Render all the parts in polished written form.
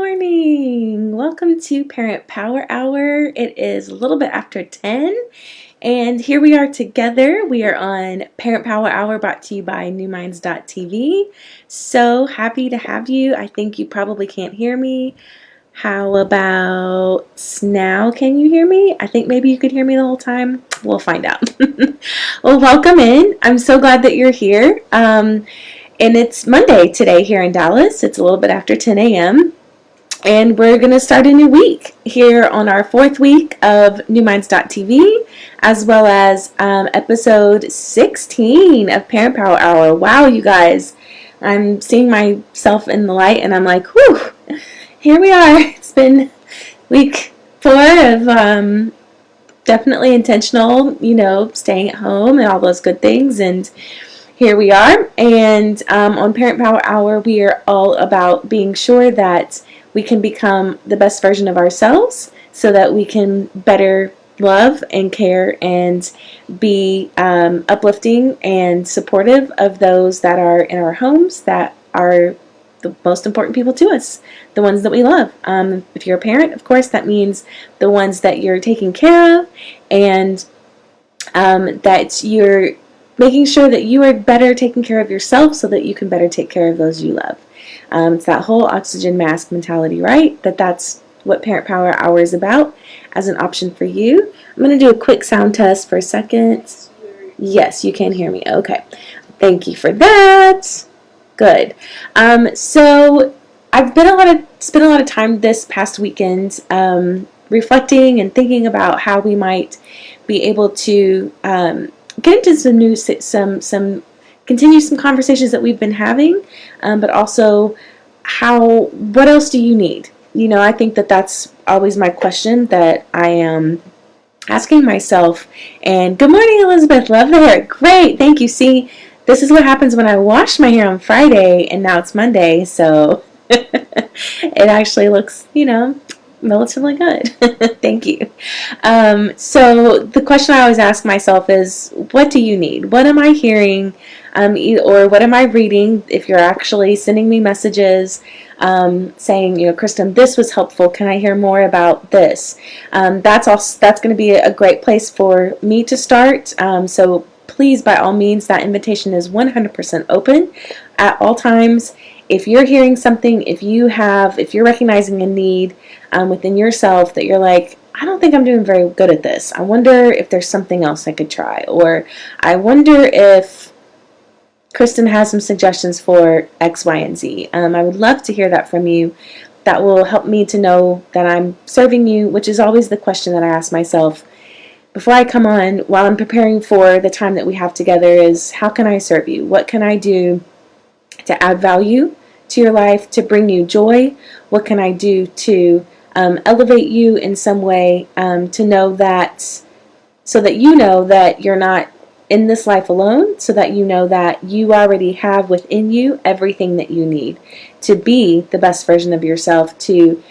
morning. Welcome to Parent Power Hour. It is a little bit after 10, and here we are together. We are on Parent Power Hour brought to you by NewMinds.tv. So happy to have you. I think you probably can't hear me. How about now? Can you hear me? I think maybe you could hear me the whole time. We'll find out. Well, welcome in. I'm so glad that you're here. And it's Monday today here in Dallas. It's a little bit after 10 a.m. And we're going to start a new week here on our fourth week of NewMinds.tv, as well as episode 16 of Parent Power Hour. Wow, you guys. I'm seeing myself in the light and I'm like, whew, here we are. It's been week 4 of definitely intentional, staying at home and all those good things. And here we are. And on Parent Power Hour, we are all about being sure that we can become the best version of ourselves so that we can better love and care and be uplifting and supportive of those that are in our homes that are the most important people to us, the ones that we love. If you're a parent, of course, that means the ones that you're taking care of and that you're making sure that you are better taking care of yourself so that you can better take care of those you love. It's that whole oxygen mask mentality, right? That's what Parent Power Hour is about as an option for you. I'm going to do a quick sound test for a second. Yes, you can hear me. Okay. Thank you for that. Good. So I've spent a lot of time this past weekend reflecting and thinking about how we might be able to get into continue some conversations that we've been having, but also what else do you need? I think that's always my question that I am asking myself. And good morning, Elizabeth. Love the hair. Great. Thank you. See, this is what happens when I washed my hair on Friday and now it's Monday. So it actually looks, relatively good. Thank you. So the question I always ask myself is, what do you need? What am I hearing? Or what am I reading? If you're actually sending me messages saying, Kristen, this was helpful. Can I hear more about this? That's going to be a great place for me to start. So please, by all means, that invitation is 100% open at all times. If you're hearing something, if you're recognizing a need within yourself that you're like, I don't think I'm doing very good at this. I wonder if there's something else I could try. Or I wonder if Kristen has some suggestions for X, Y, and Z. I would love to hear that from you. That will help me to know that I'm serving you, which is always the question that I ask myself before I come on while I'm preparing for the time that we have together is, how can I serve you? What can I do to add value to your life, to bring you joy? What can I do to elevate you in some way, to know that, so that you know that you're not in this life alone, so that you know that you already have within you everything that you need to be the best version of yourself, to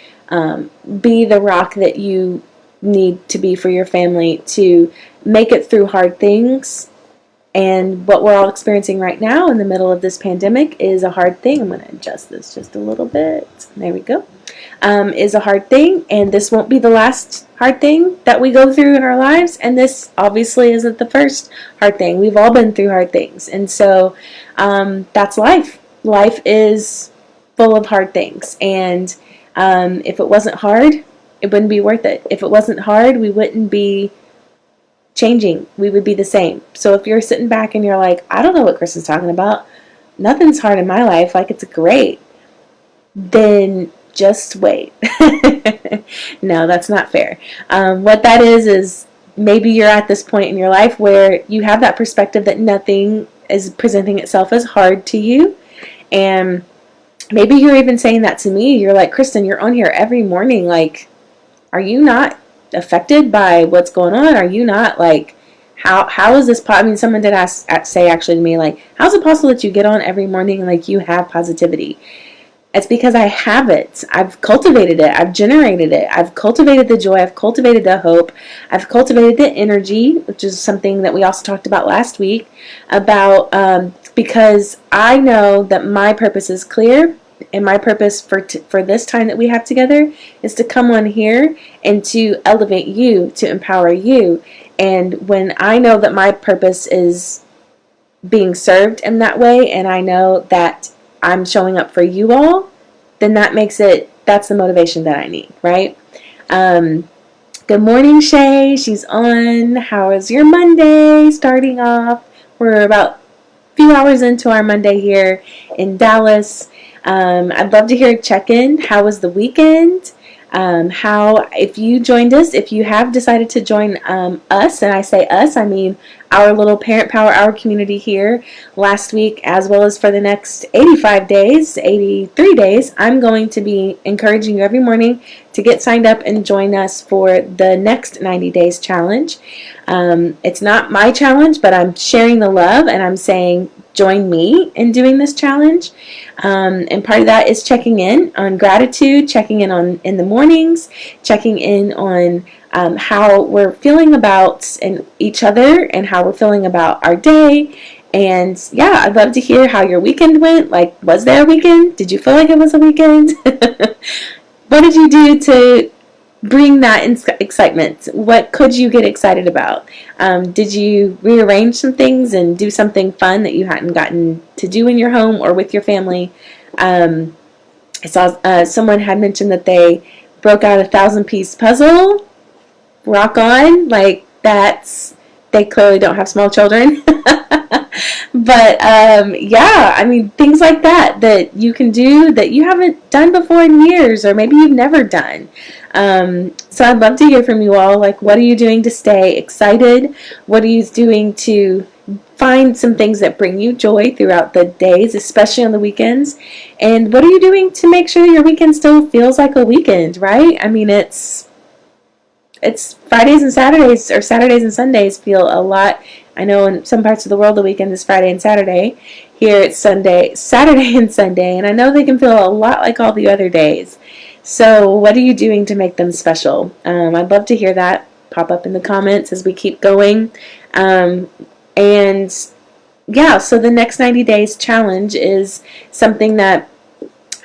be the rock that you need to be for your family, to make it through hard things. And what we're all experiencing right now in the middle of this pandemic is a hard thing. I'm going to adjust this just a little bit. There we go. Is a hard thing, and this won't be the last hard thing that we go through in our lives, and this obviously isn't the first hard thing. We've all been through hard things, and so that's life. Life is full of hard things, and if it wasn't hard, it wouldn't be worth it. If it wasn't hard, we wouldn't be changing. We would be the same. So if you're sitting back and you're like, I don't know what Kristen's talking about, nothing's hard in my life, like it's great, then just wait. No, that's not fair. What that is maybe you're at this point in your life where you have that perspective that nothing is presenting itself as hard to you. And maybe you're even saying that to me. You're like, Kristen, you're on here every morning. Like, are you not affected by what's going on? Are you not like, how is this someone did say actually to me, like, how's it possible that you get on every morning and like you have positivity? It's because I have it. I've cultivated it. I've generated it. I've cultivated the joy. I've cultivated the hope. I've cultivated the energy, which is something that we also talked about last week, about because I know that my purpose is clear and my purpose for this time that we have together is to come on here and to elevate you, to empower you. And when I know that my purpose is being served in that way, and I know that I'm showing up for you all, then that's the motivation that I need, right? Good morning, Shay. She's on. How is your Monday starting off? We're about a few hours into our Monday here in Dallas. I'd love to hear a check-in. How was the weekend? If you joined us, if you have decided to join us, and I say us, I mean our little Parent Power Hour community here last week, as well as for the next 85 days, 83 days, I'm going to be encouraging you every morning to get signed up and join us for the next 90 days challenge. It's not my challenge, but I'm sharing the love, and I'm saying join me in doing this challenge. And part of that is checking in on gratitude, checking in the mornings, checking in on how we're feeling about each other and how we're feeling about our day. And yeah, I'd love to hear how your weekend went. Like, was there a weekend? Did you feel like it was a weekend? What did you do to bring that excitement? What could you get excited about? Did you rearrange some things and do something fun that you hadn't gotten to do in your home or with your family? I saw someone had mentioned that they broke out a 1,000-piece puzzle. Rock on. Like, they clearly don't have small children. But yeah, I mean, things like that you can do that you haven't done before in years, or maybe you've never done. So I'd love to hear from you all. Like, what are you doing to stay excited? What are you doing to find some things that bring you joy throughout the days, especially on the weekends? And what are you doing to make sure your weekend still feels like a weekend, right? I mean, it's Fridays and Saturdays, or Saturdays and Sundays feel a lot. I know in some parts of the world the weekend is Friday and Saturday. Here it's Saturday and Sunday, and I know they can feel a lot like all the other days. So what are you doing to make them special? I'd love to hear that pop up in the comments as we keep going. And yeah, so the next 90 days challenge is something that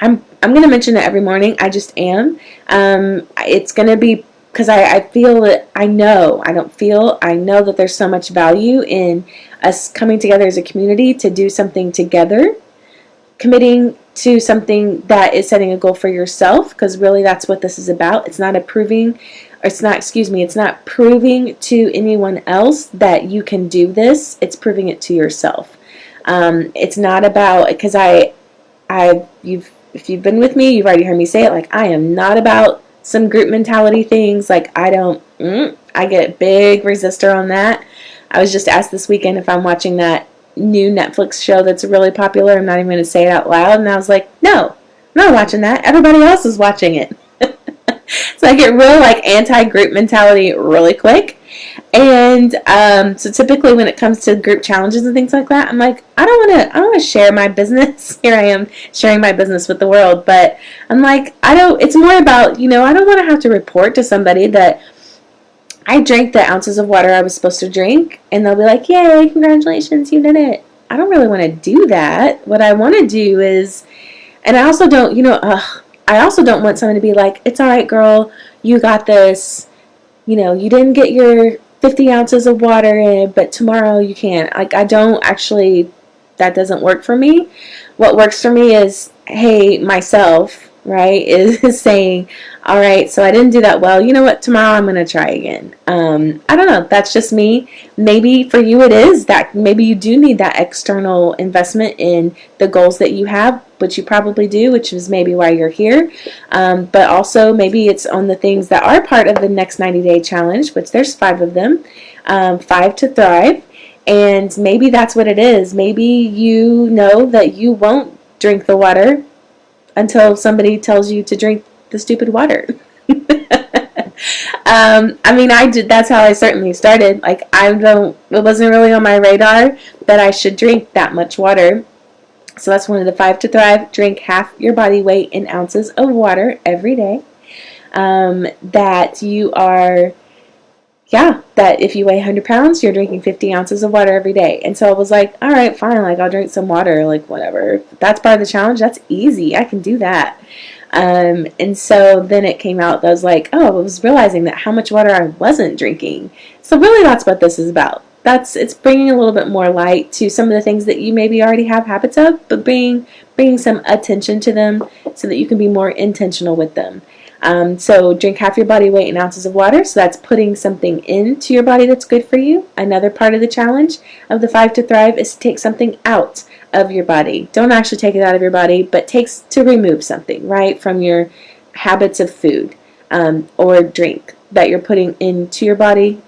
I'm going to mention it every morning. I just am. It's going to be because I feel that I know that there's so much value in us coming together as a community to do something together, committing to something that is setting a goal for yourself, because really that's what this is about. It's not proving to anyone else that you can do this. It's proving it to yourself. It's not about, because if you've been with me, you've already heard me say it, like, I am not about some group mentality things. Like, I get big resistor on that. I was just asked this weekend if I'm watching that new Netflix show that's really popular. I'm not even going to say it out loud. And I was like, no, I'm not watching that. Everybody else is watching it. So I get real like anti-group mentality really quick. And so typically when it comes to group challenges and things like that, I'm like, I don't want to share my business. Here I am sharing my business with the world, but I'm like, it's more about, I don't want to have to report to somebody that I drank the ounces of water I was supposed to drink, and they'll be like, yay, congratulations, you did it. I don't really want to do that. What I want to do is, and I also don't, I also don't want someone to be like, it's all right, girl, you got this. You didn't get your 50 ounces of water in, but tomorrow you can. Like, that doesn't work for me. What works for me is, hey, myself, right, is saying, all right, so I didn't do that well. You know what? Tomorrow I'm going to try again. I don't know. That's just me. Maybe for you it is that maybe you do need that external investment in the goals that you have, which you probably do, which is maybe why you're here. But also maybe it's on the things that are part of the next 90-day challenge, which there's 5 of them, 5 to thrive. And maybe that's what it is. Maybe you know that you won't drink the water until somebody tells you to drink the stupid water. I mean, that's how I certainly started. Like, it wasn't really on my radar that I should drink that much water. So that's one of the 5 to thrive. Drink half your body weight in ounces of water every day. That you are, yeah, that if you weigh 100 pounds, you're drinking 50 ounces of water every day. And so I was like, all right, fine, like I'll drink some water, like whatever. If that's part of the challenge, that's easy. I can do that. And so then it came out that I was like, oh, I was realizing that how much water I wasn't drinking. So really that's what this is about. It's bringing a little bit more light to some of the things that you maybe already have habits of, but bringing some attention to them so that you can be more intentional with them. So drink half your body weight in ounces of water. So that's putting something into your body that's good for you. Another part of the challenge of the 5 to Thrive is to take something out of your body. Don't actually take it out of your body, but takes to remove something, right, from your habits of food or drink that you're putting into your body.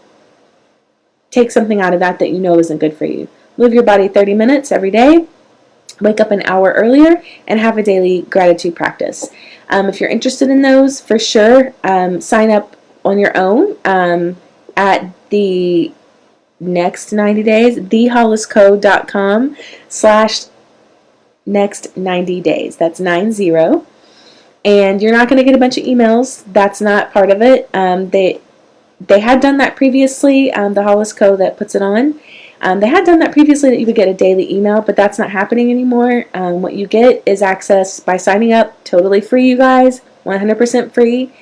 Take something out of that you know isn't good for you. Move your body 30 minutes every day. Wake up an hour earlier and have a daily gratitude practice. If you're interested in those, for sure, sign up on your own at the next 90 days, theholliscode.com/next 90 days. That's 90. And you're not going to get a bunch of emails. That's not part of it. They had done that previously, the Hollis Co. that puts it on. They had done that previously that you would get a daily email, but that's not happening anymore. What you get is access by signing up, totally free, you guys, 100% free.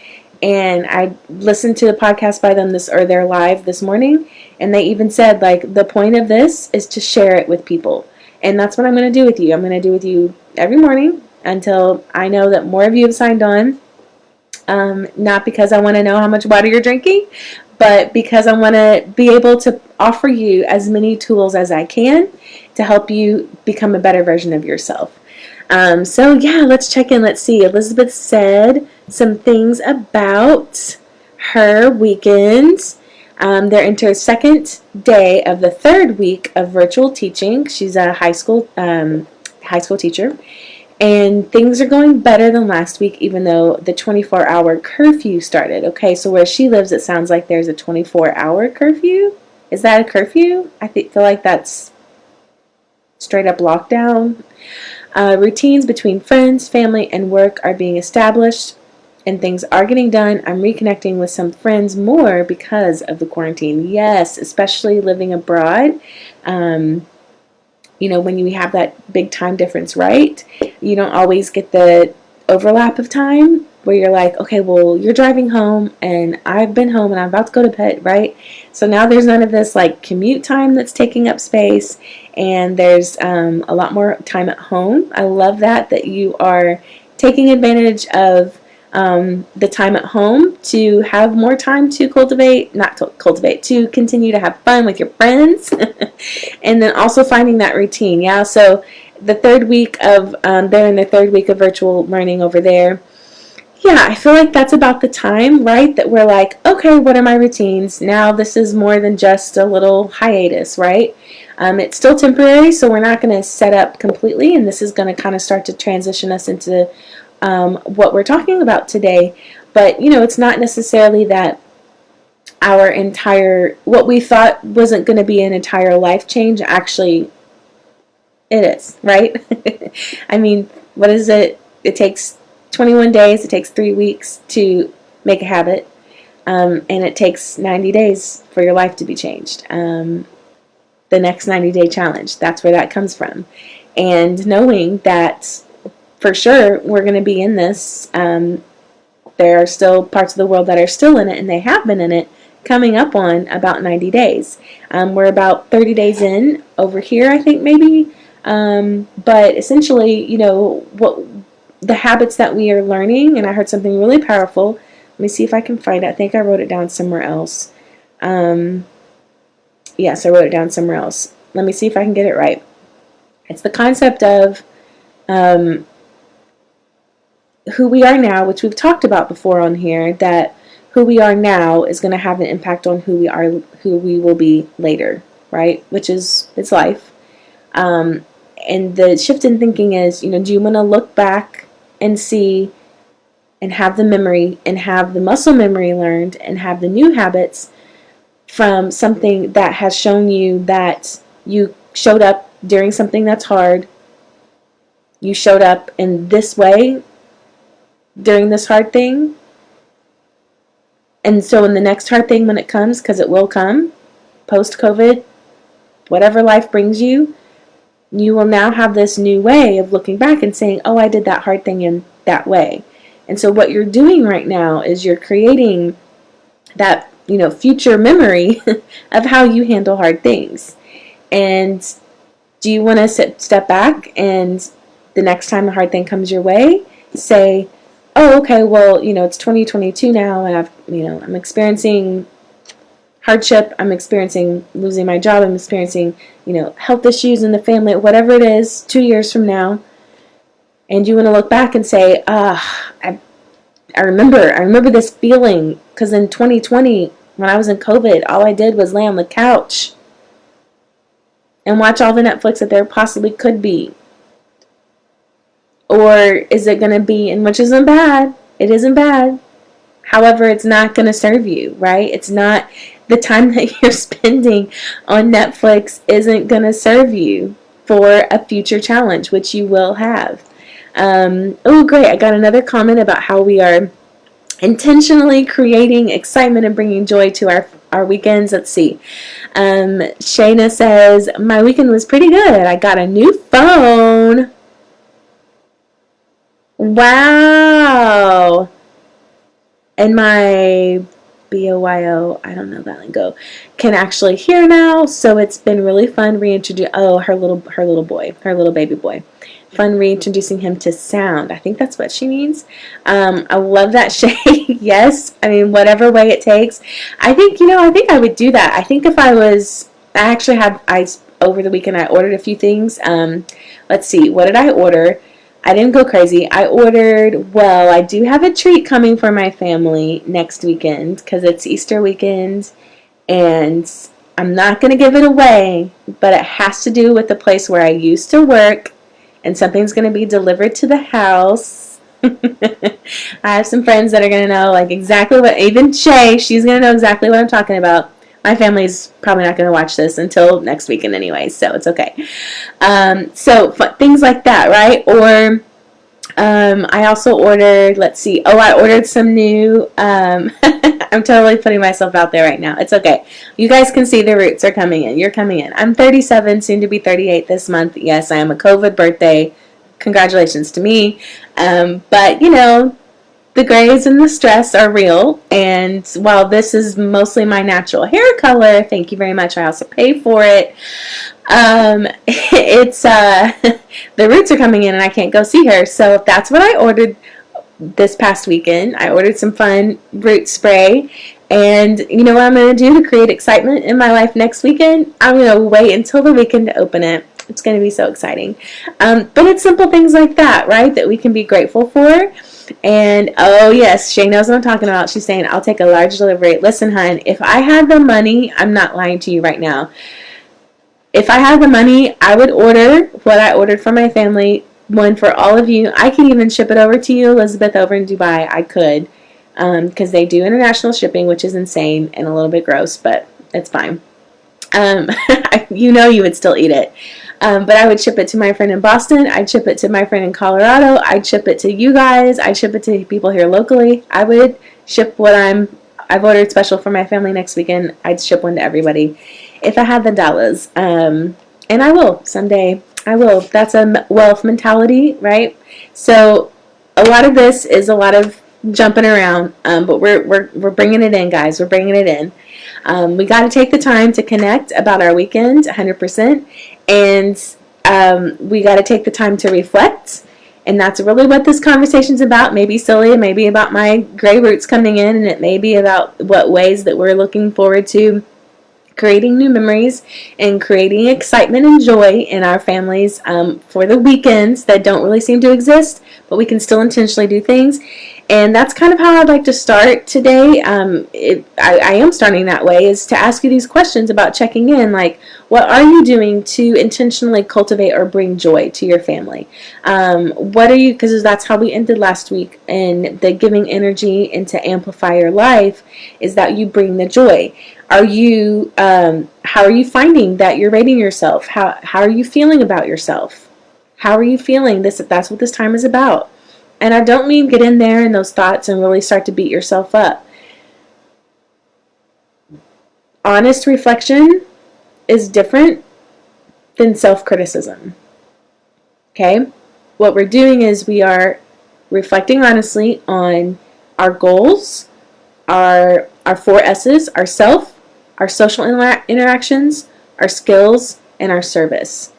And I listened to the podcast by them they're live this morning, and they even said, like, the point of this is to share it with people. And that's what I'm going to do with you. I'm going to do with you every morning until I know that more of you have signed on. Not because I want to know how much water you're drinking, but because I want to be able to offer you as many tools as I can to help you become a better version of yourself. So yeah, let's check in. Let's see. Elizabeth said some things about her weekends. They're into her second day of the third week of virtual teaching. She's a high school teacher. And things are going better than last week, even though the 24-hour curfew started. Okay, so where she lives, it sounds like there's a 24-hour curfew. Is that a curfew? I feel like that's straight up lockdown. Routines between friends, family, and work are being established, and things are getting done. I'm reconnecting with some friends more because of the quarantine. Yes, especially living abroad. When you have that big time difference, right? You don't always get the overlap of time where you're like, okay, well, you're driving home and I've been home and I'm about to go to bed, right? So now there's none of this like commute time that's taking up space, and there's a lot more time at home. I love that you are taking advantage of the time at home to have more time to to continue to have fun with your friends. And then also finding that routine. Yeah, so the third week of they're in their third week of virtual learning over there. Yeah, I feel like that's about the time, right, that we're like, okay, what are my routines? Now this is more than just a little hiatus, right? It's still temporary, so we're not going to set up completely, and this is going to kind of start to transition us into what we're talking about today. But, it's not necessarily that what we thought wasn't going to be an entire life change, actually it is, right? I mean, what is it? It takes 21 days, it takes 3 weeks to make a habit, and it takes 90 days for your life to be changed. The next 90-day challenge, that's where that comes from. And knowing that for sure we're going to be in this, there are still parts of the world that are still in it, and they have been in it, coming up on about 90 days. We're about 30 days in over here, I think, maybe. But essentially, what the habits that we are learning, and I heard something really powerful. Let me see if I can find it. I think I wrote it down somewhere else. Yes, I wrote it down somewhere else. Let me see if I can get it right. It's the concept of who we are now, which we've talked about before on here, that who we are now is going to have an impact on who we will be later, right? Which is, it's life. And the shift in thinking is, do you want to look back and see and have the memory and have the muscle memory learned and have the new habits from something that has shown you that you showed up during something that's hard, you showed up in this way during this hard thing, And so when the next hard thing, when it comes, because it will come, post-COVID, whatever life brings you, you will now have this new way of looking back and saying, oh, I did that hard thing in that way. And so what you're doing right now is you're creating that, future memory of how you handle hard things. And do you want to step back and the next time a hard thing comes your way, say, oh, okay, well, it's 2022 now, and I'm experiencing hardship, I'm experiencing losing my job, I'm experiencing, health issues in the family, whatever it is, 2 years from now, and you want to look back and say, I remember this feeling, because in 2020, when I was in COVID, all I did was lay on the couch and watch all the Netflix that there possibly could be. Or is it going to be, and which isn't bad, it isn't bad. However, it's not going to serve you, right? It's not, the time that you're spending on Netflix isn't going to serve you for a future challenge, which you will have. Oh, great. I got another comment about how we are intentionally creating excitement and bringing joy to our weekends. Let's see. Shayna says, my weekend was pretty good. I got a new phone. Wow. And my BOYO, I don't know that lingo, can actually hear now. So it's been really fun reintroducing, her little baby boy. Fun reintroducing him to sound. I think that's what she means. I love that, Shay. Yes, I mean, whatever way it takes. I think I would do that. I think if over the weekend I ordered a few things. Let's see, what did I order? I didn't go crazy. I do have a treat coming for my family next weekend because it's Easter weekend, and I'm not going to give it away, but it has to do with the place where I used to work, and something's going to be delivered to the house. I have some friends that are going to know exactly what, even Shay, she's going to know exactly what I'm talking about. My family's probably not going to watch this until next weekend anyway, so it's okay. So things like that, right? Or I also ordered, I ordered some new, I'm totally putting myself out there right now. It's okay. You guys can see the roots are coming in. You're coming in. I'm 37, soon to be 38 this month. Yes, I am a COVID birthday. Congratulations to me. But, the grays and the stress are real. And while this is mostly my natural hair color, thank you very much. I also pay for it. It's the roots are coming in and I can't go see her. So that's what I ordered this past weekend. I ordered some fun root spray. And you know what I'm going to do to create excitement in my life next weekend? I'm going to wait until the weekend to open it. It's going to be so exciting. But it's simple things like that, right? That we can be grateful for. And oh yes, Shay knows what I'm talking about. She's saying, I'll take a large delivery. Listen, hon, if I had the money, I'm not lying to you right now. If I had the money, I would order what I ordered for my family, one for all of you. I can even ship it over to you, Elizabeth, over in Dubai. I could, because they do international shipping, which is insane and a little bit gross, but it's fine. You would still eat it. But I would ship it to my friend in Boston. I'd ship it to my friend in Colorado. I'd ship it to you guys. I'd ship it to people here locally. I would ship I've ordered special for my family next weekend. I'd ship one to everybody if I had the dollars. And I will someday. I will. That's a wealth mentality, right? So a lot of this is a lot of jumping around, but we're bringing it in, guys. We're bringing it in. We got to take the time to connect about our weekend, 100%, and we got to take the time to reflect. And that's really what this conversation's about. Maybe silly, maybe about my gray roots coming in, and it may be about what ways that we're looking forward to creating new memories and creating excitement and joy in our families for the weekends that don't really seem to exist, but we can still intentionally do things. And that's kind of how I'd like to start today. I am starting that way, is to ask you these questions about checking in, like, what are you doing to intentionally cultivate or bring joy to your family? What are you, because that's how we ended last week, and the giving energy and to amplify your life is that you bring the joy. Are you, how are you finding that you're rating yourself? How are you feeling about yourself? How are you feeling? That's what this time is about. And I don't mean get in there in those thoughts and really start to beat yourself up. Honest reflection is different than self-criticism. Okay? What we're doing is we are reflecting honestly on our goals, our four S's, our self, our social interactions, our skills, and our service.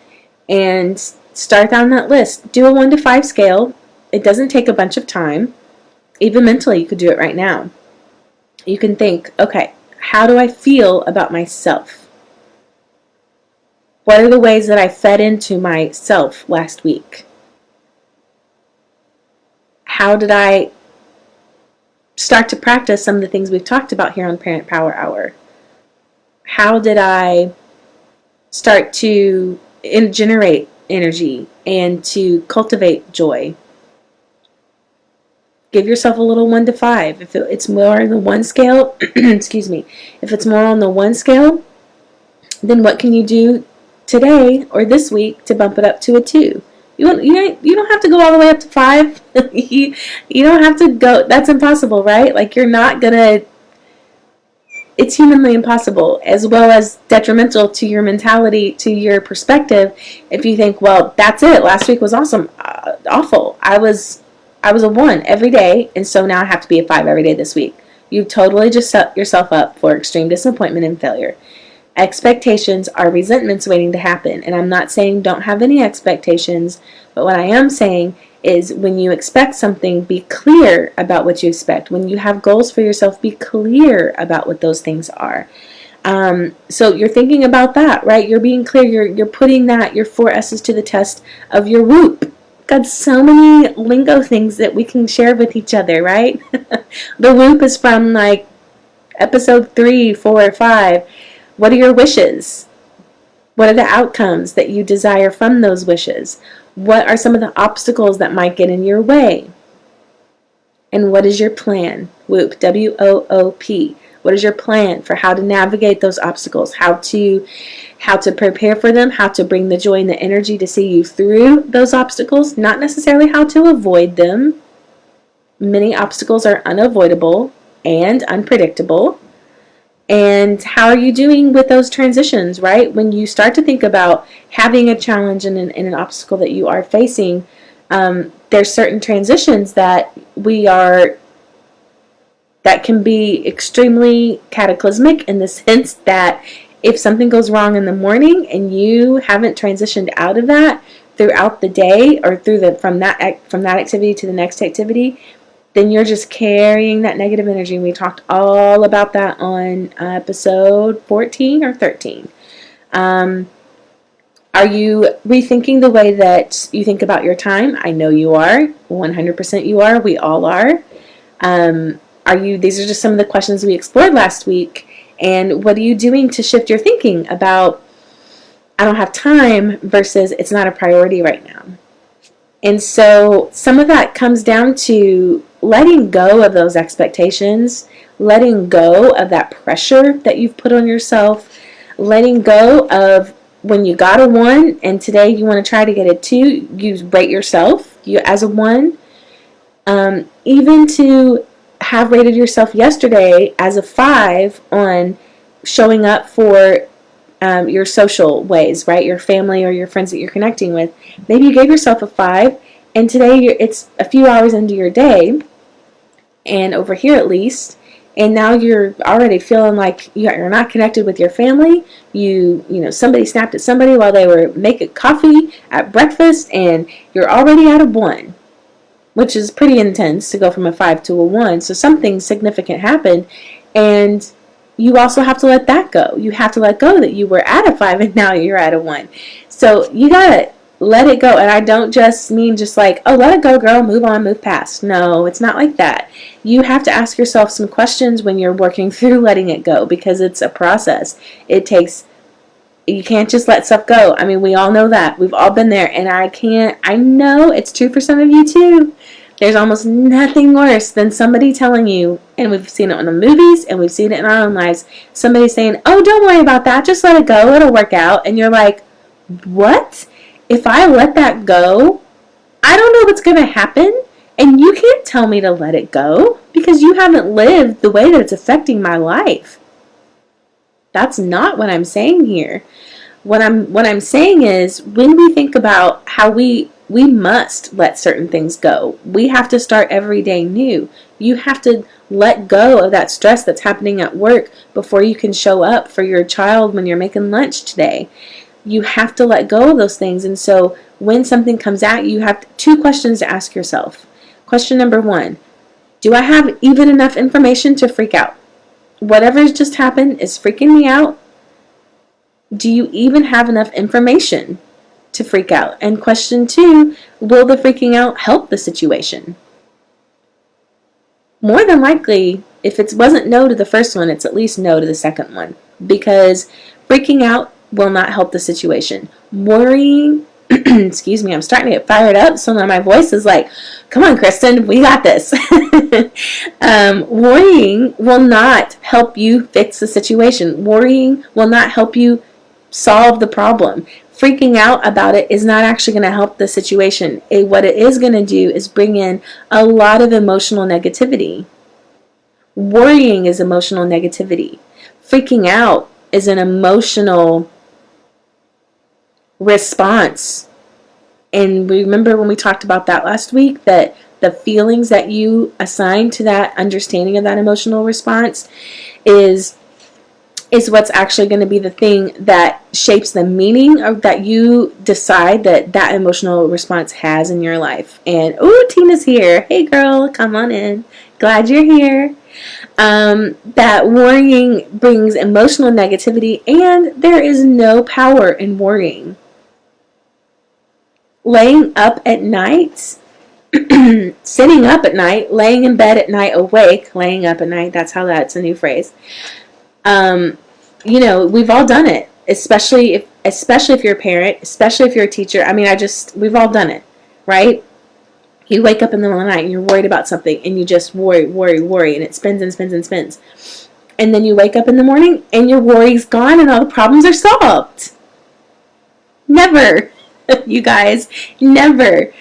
And start down that list. Do a 1 to 5 scale. It doesn't take a bunch of time. Even mentally, you could do it right now. You can think, okay, how do I feel about myself? What are the ways that I fed into myself last week? How did I start to practice some of the things we've talked about here on Parent Power Hour? How did I start to generate energy and to cultivate joy? Give yourself a little 1 to 5. If it's more on the 1 scale, excuse me, if it's more on the 1 scale, then what can you do today or this week to bump it up to a 2? You don't have to go all the way up to 5. you don't have to go. That's impossible, right? Like, you're not gonna. It's humanly impossible, as well as detrimental to your mentality, to your perspective. If you think, well, that's it. Last week was awesome, awful. I was a 1 every day, and so now I have to be a 5 every day this week. You've totally just set yourself up for extreme disappointment and failure. Expectations are resentments waiting to happen. And I'm not saying don't have any expectations, but what I am saying is when you expect something, be clear about what you expect. When you have goals for yourself, be clear about what those things are. So you're thinking about that, right? You're being clear. You're putting your 4 S's to the test of your whoop. Got so many lingo things that we can share with each other, right? The whoop is from like episode 3, 4, 5. What are your wishes? What are the outcomes that you desire from those wishes? What are some of the obstacles that might get in your way? And what is your plan? WOOP, W-O-O-P. What is your plan for how to navigate those obstacles? How to prepare for them? How to bring the joy and the energy to see you through those obstacles? Not necessarily how to avoid them. Many obstacles are unavoidable and unpredictable. And how are you doing with those transitions, right? When you start to think about having a challenge and an obstacle that you are facing, there's certain transitions that can be extremely cataclysmic in the sense that if something goes wrong in the morning and you haven't transitioned out of that throughout the day or from that activity to the next activity, then you're just carrying that negative energy. And we talked all about that on episode 14 or 13. Are you rethinking the way that you think about your time? I know you are. 100% you are. We all are. These are just some of the questions we explored last week. And what are you doing to shift your thinking about, I don't have time versus it's not a priority right now? And so some of that comes down to letting go of those expectations, letting go of that pressure that you've put on yourself, letting go of when you got a 1 and today you want to try to get a 2, you rate yourself as a 1. Even to have rated yourself yesterday as a 5 on showing up for your social ways, right? Your family or your friends that you're connecting with. Maybe you gave yourself a 5, and today it's a few hours into your day, and over here at least, and now you're already feeling like you're not connected with your family. Somebody snapped at somebody while they were making coffee at breakfast, and you're already at a 1, which is pretty intense to go from a 5 to a 1. So something significant happened, and you also have to let that go. You have to let go that you were at a 5 and now you're at a 1. So you gotta let it go. And I don't just mean just like, oh, let it go, girl, move on, move past. No, it's not like that. You have to ask yourself some questions when you're working through letting it go, because it's a process. You can't just let stuff go. I mean, we all know that. We've all been there. And I know it's true for some of you too. There's almost nothing worse than somebody telling you, and we've seen it in the movies and we've seen it in our own lives, somebody saying, oh, don't worry about that, just let it go, it'll work out. And you're like, what? If I let that go, I don't know what's going to happen, and you can't tell me to let it go because you haven't lived the way that it's affecting my life. That's not what I'm saying here. What I'm saying is, when we think about how we must let certain things go. We have to start every day new. You have to let go of that stress that's happening at work before you can show up for your child when you're making lunch today. You have to let go of those things. And so when something comes at you, you have two questions to ask yourself. Question number one, do I have even enough information to freak out? Whatever's just happened is freaking me out. Do you even have enough information to freak out? And question two, will the freaking out help the situation? More than likely, if it wasn't no to the first one, it's at least no to the second one. Because freaking out will not help the situation. Worrying, excuse me, I'm starting to get fired up, so now my voice is like, come on, Kristen, we got this. Worrying will not help you fix the situation. Worrying will not help you solve the problem. Freaking out about it is not actually going to help the situation. What it is going to do is bring in a lot of emotional negativity. Worrying is emotional negativity. Freaking out is an emotional response. And remember when we talked about that last week, that the feelings that you assign to that understanding of that emotional response is what's actually going to be the thing that shapes the meaning of that you decide that emotional response has in your life. And Tina's here. Hey girl, come on in. Glad you're here. That worrying brings emotional negativity, and there is no power in worrying. Laying up at night, sitting up at night, laying in bed at night awake, laying up at night, that's a new phrase. We've all done it, especially if you're a parent, especially if you're a teacher. We've all done it, right? You wake up in the middle of the night and you're worried about something, and you just worry, and it spins and spins and spins. And then you wake up in the morning and your worry's gone and all the problems are solved. Never, you guys, never.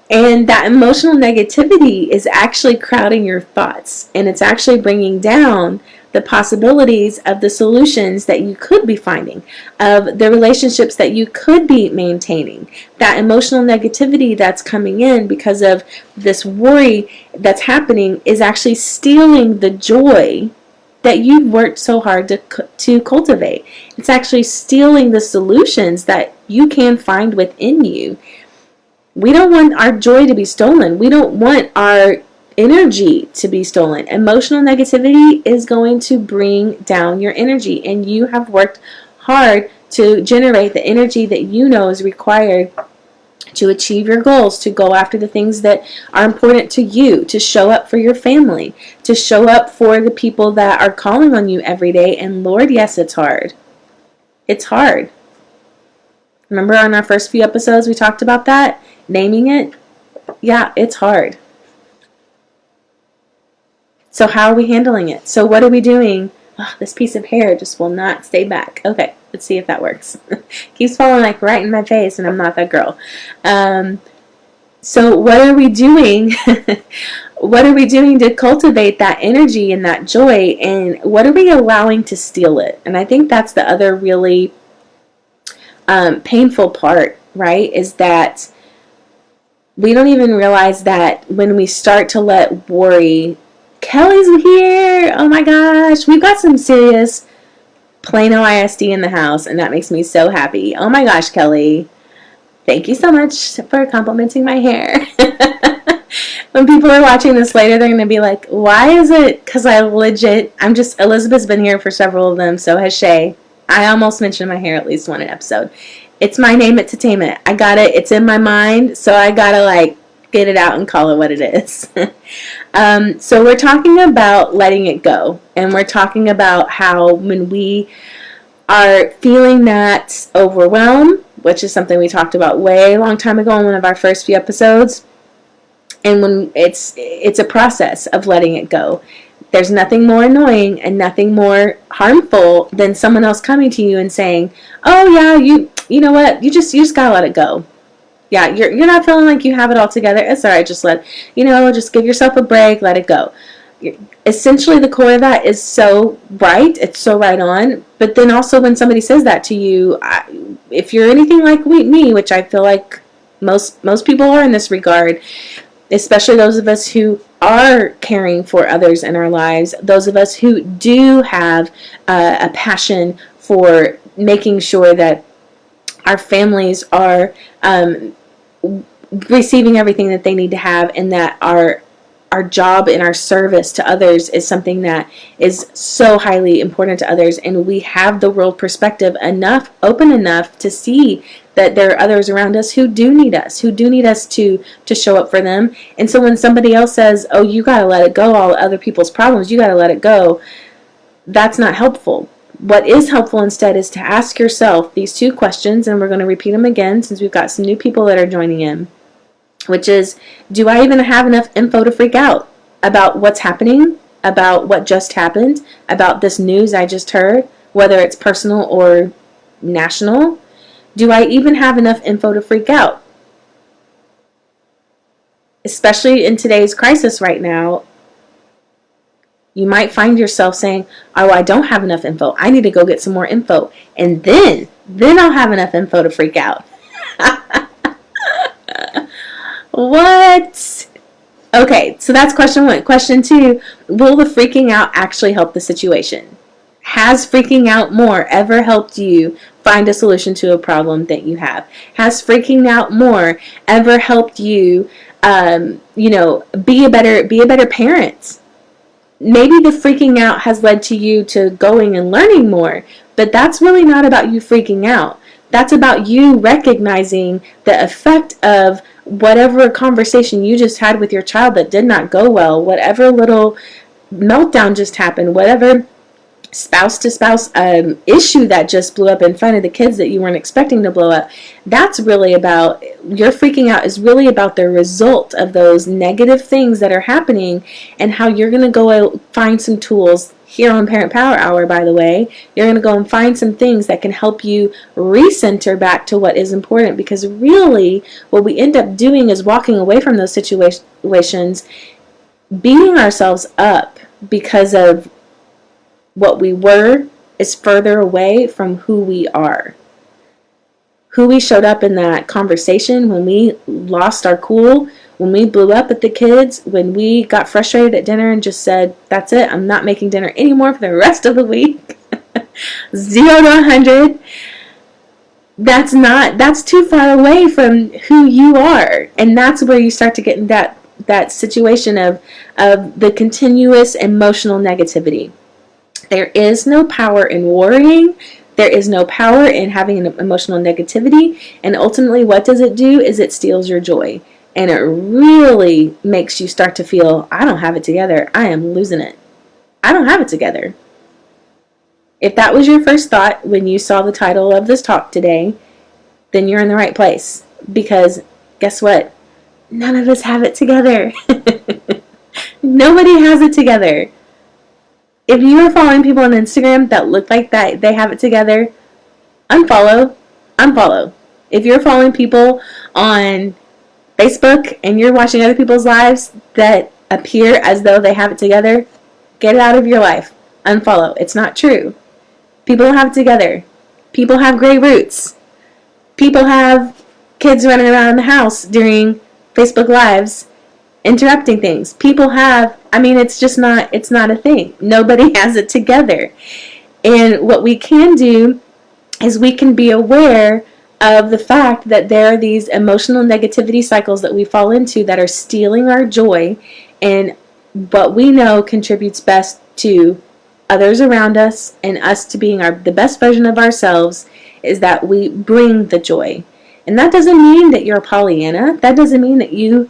And that emotional negativity is actually crowding your thoughts, and it's actually bringing down the possibilities of the solutions that you could be finding, of the relationships that you could be maintaining. That emotional negativity that's coming in because of this worry that's happening is actually stealing the joy that you've worked so hard to cultivate. It's actually stealing the solutions that you can find within you. We don't want our joy to be stolen. We don't want our energy to be stolen. Emotional negativity is going to bring down your energy, and you have worked hard to generate the energy that you know is required to achieve your goals, to go after the things that are important to you, to show up for your family, to show up for the people that are calling on you every day. And Lord, yes, it's hard. It's hard. Remember on our first few episodes we talked about that? Naming it? Yeah, it's hard. So how are we handling it? So what are we doing? Oh, this piece of hair just will not stay back. Okay, let's see if that works. Keeps falling like right in my face, and I'm not that girl. So what are we doing? What are we doing to cultivate that energy and that joy? And what are we allowing to steal it? And I think that's the other really painful part, right? Is that we don't even realize that when we start to let worry. Kelly's here. Oh my gosh. We've got some serious Plano ISD in the house, and that makes me so happy. Oh my gosh, Kelly. Thank you so much for complimenting my hair. When people are watching this later, they're going to be like, why is it? Because Elizabeth's been here for several of them, so has Shay. I almost mentioned my hair at least one episode. It's my name it to tame it. I got it. It's in my mind, so I got to get it out and call it what it is. So we're talking about letting it go, and we're talking about how when we are feeling that overwhelm, which is something we talked about way long time ago in one of our first few episodes, and when it's a process of letting it go. There's nothing more annoying and nothing more harmful than someone else coming to you and saying, oh yeah, you know what, you just gotta let it go. Yeah, you're not feeling like you have it all together. It's all right. Just just give yourself a break. Let it go. essentially the core of that is so right. It's so right on. But then also when somebody says that to you, if you're anything like me, which I feel like most people are in this regard, especially those of us who are caring for others in our lives, those of us who do have a passion for making sure that our families are receiving everything that they need to have, and that our job and our service to others is something that is so highly important to others, and we have the world perspective open enough to see that there are others around us who do need us to show up for them. And so when somebody else says, oh, you got to let it go, all other people's problems, you got to let it go, that's not helpful. What is helpful instead is to ask yourself these two questions, and we're going to repeat them again since we've got some new people that are joining in, which is, do I even have enough info to freak out about what's happening, about what just happened, about this news I just heard, whether it's personal or national? Do I even have enough info to freak out? Especially in today's crisis right now, you might find yourself saying, oh, I don't have enough info. I need to go get some more info. And then I'll have enough info to freak out. What? Okay, so that's question one. Question two, will the freaking out actually help the situation? Has freaking out more ever helped you find a solution to a problem that you have? Has freaking out more ever helped you, be a better parent? Maybe the freaking out has led to you to going and learning more, but that's really not about you freaking out. That's about you recognizing the effect of whatever conversation you just had with your child that did not go well, whatever little meltdown just happened, whatever spouse to spouse issue that just blew up in front of the kids that you weren't expecting to blow up. That's really about, your freaking out is really about the result of those negative things that are happening, and how you're going to go find some tools here on Parent Power Hour, by the way. You're going to go and find some things that can help you recenter back to what is important, because really what we end up doing is walking away from those situations, beating ourselves up because of what we were is further away from who we are. Who we showed up in that conversation when we lost our cool, when we blew up at the kids, when we got frustrated at dinner and just said, that's it, I'm not making dinner anymore for the rest of the week. 0 to 100. That's too far away from who you are. And that's where you start to get in that situation of the continuous emotional negativity. There is no power in worrying. There is no power in having an emotional negativity. And ultimately, what does it do is it steals your joy. And it really makes you start to feel, I don't have it together. I am losing it. I don't have it together. If that was your first thought when you saw the title of this talk today, then you're in the right place. Because guess what? None of us have it together. Nobody has it together. If you are following people on Instagram that look like that they have it together, unfollow. If you're following people on Facebook and you're watching other people's lives that appear as though they have it together, get it out of your life. Unfollow. It's not true. People don't have it together. People have gray roots. People have kids running around the house during Facebook Lives interrupting things. People have, it's not a thing. Nobody has it together. And what we can do is we can be aware of the fact that there are these emotional negativity cycles that we fall into that are stealing our joy, and what we know contributes best to others around us and us to being the best version of ourselves is that we bring the joy. And that doesn't mean that you're a Pollyanna. That doesn't mean that you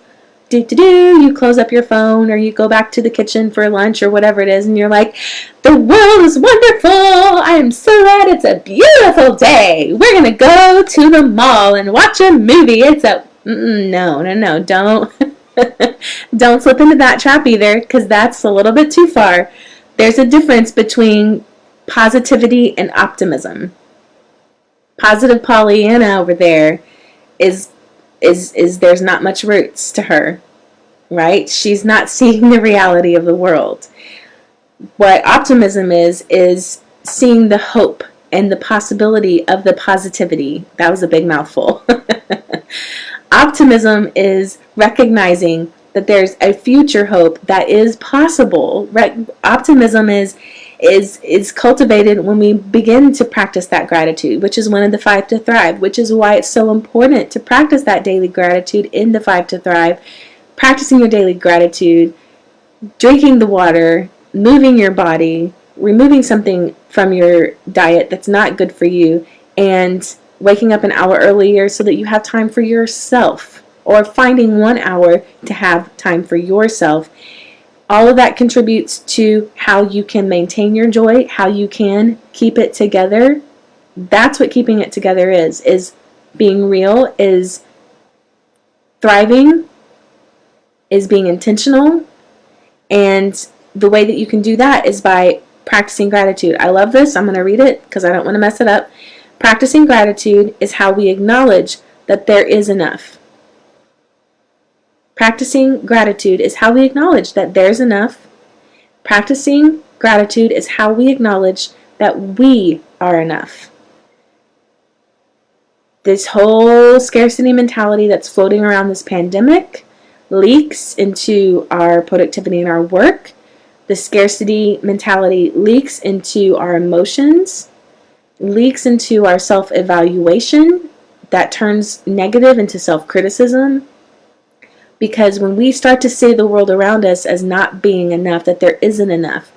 you close up your phone or you go back to the kitchen for lunch or whatever it is and you're like, the world is wonderful, I am so glad it's a beautiful day, we're gonna go to the mall and watch a movie. It's a no, don't slip into that trap either, because that's a little bit too far. There's a difference between positivity and optimism. Positive Pollyanna over there is there's not much roots to her. right? She's not seeing the reality of the world. What optimism is seeing the hope and the possibility of the positivity. That was a big mouthful. Optimism is recognizing that there's a future hope that is possible. Optimism is cultivated when we begin to practice that gratitude, which is one of the 5 to thrive, which is why it's so important to practice that daily gratitude in the 5 to thrive. Practicing your daily gratitude, drinking the water, moving your body, removing something from your diet that's not good for you, and waking up an hour earlier so that you have time for yourself, or finding 1 hour to have time for yourself. All of that contributes to how you can maintain your joy, how you can keep it together. That's what keeping it together is being real, is thriving, is being intentional. And the way that you can do that is by practicing gratitude. I love this. I'm going to read it because I don't want to mess it up. Practicing gratitude is how we acknowledge that there is enough. Practicing gratitude is how we acknowledge that there's enough. Practicing gratitude is how we acknowledge that we are enough. This whole scarcity mentality that's floating around this pandemic leaks into our productivity in our work. The scarcity mentality leaks into our emotions, leaks into our self-evaluation. That turns negative into self-criticism. Because when we start to see the world around us as not being enough, that there isn't enough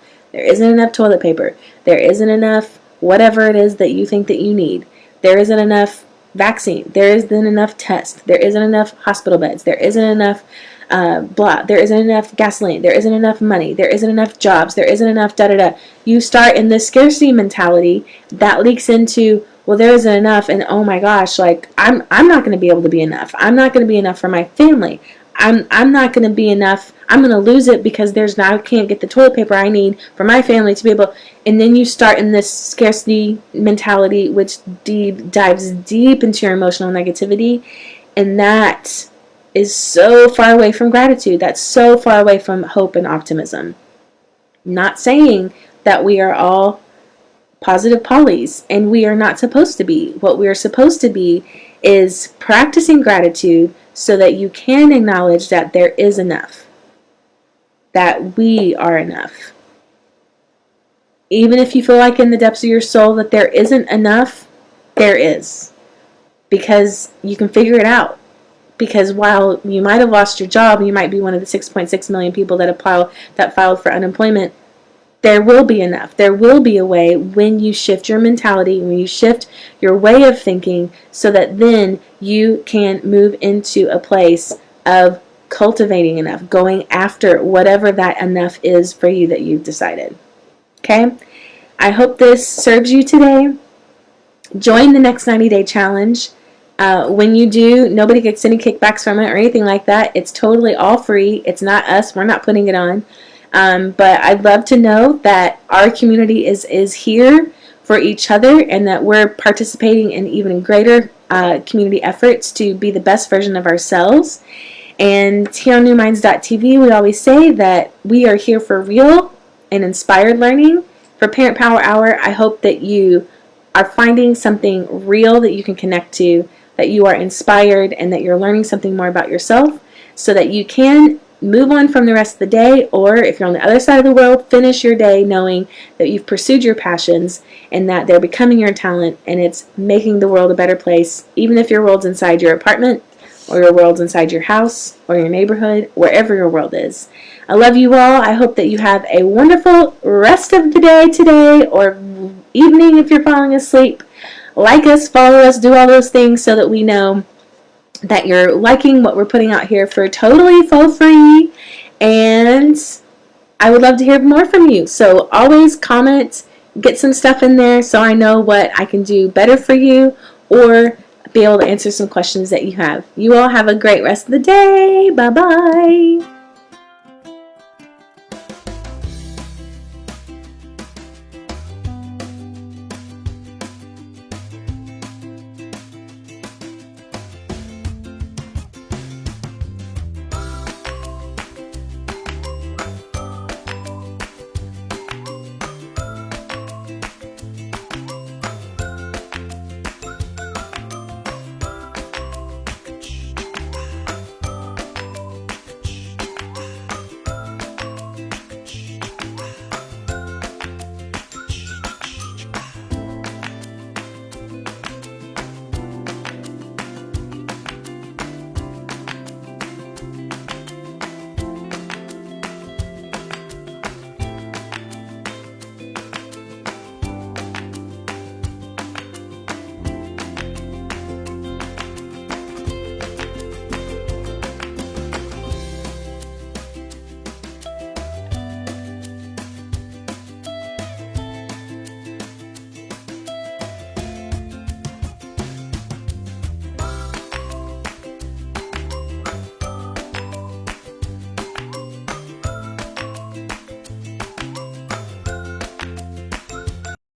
toilet paper, there isn't enough whatever it is that you think that you need, there isn't enough vaccine, there isn't enough tests, there isn't enough hospital beds, there isn't enough there isn't enough gasoline, there isn't enough money, there isn't enough jobs, there isn't enough da-da-da. You start in this scarcity mentality that leaks into, well, there isn't enough, and oh my gosh, like I'm not going to be able to be enough. I'm not going to be enough for my family. I'm not going to be enough. I'm going to lose it because I can't get the toilet paper I need for my family to be able. And then you start in this scarcity mentality, which dives deep into your emotional negativity, and that is so far away from gratitude. That's so far away from hope and optimism. Not saying that we are all positive Pollys, and we are not supposed to be. What we are supposed to be is practicing gratitude so that you can acknowledge that there is enough, that we are enough. Even if you feel like in the depths of your soul that there isn't enough, there is, because you can figure it out. Because while you might have lost your job, you might be one of the 6.6 million people that filed for unemployment, there will be enough. There will be a way when you shift your mentality, when you shift your way of thinking, so that then you can move into a place of cultivating enough, going after whatever that enough is for you that you've decided. Okay? I hope this serves you today. Join the next 90-day challenge. When you do, nobody gets any kickbacks from it or anything like that. It's totally all free. It's not us. We're not putting it on. But I'd love to know that our community is here for each other, and that we're participating in even greater community efforts to be the best version of ourselves. And here on NewMinds.tv, we always say that we are here for real and inspired learning. For Parent Power Hour, I hope that you are finding something real that you can connect to, that you are inspired, and that you're learning something more about yourself so that you can move on from the rest of the day, or if you're on the other side of the world, finish your day knowing that you've pursued your passions and that they're becoming your talent, and it's making the world a better place, even if your world's inside your apartment, or your world's inside your house, or your neighborhood, wherever your world is. I love you all. I hope that you have a wonderful rest of the day today, or evening if you're falling asleep. Like us, follow us, do all those things so that we know that you're liking what we're putting out here for totally for free. And I would love to hear more from you. So always comment, get some stuff in there so I know what I can do better for you, or be able to answer some questions that you have. You all have a great rest of the day. Bye-bye.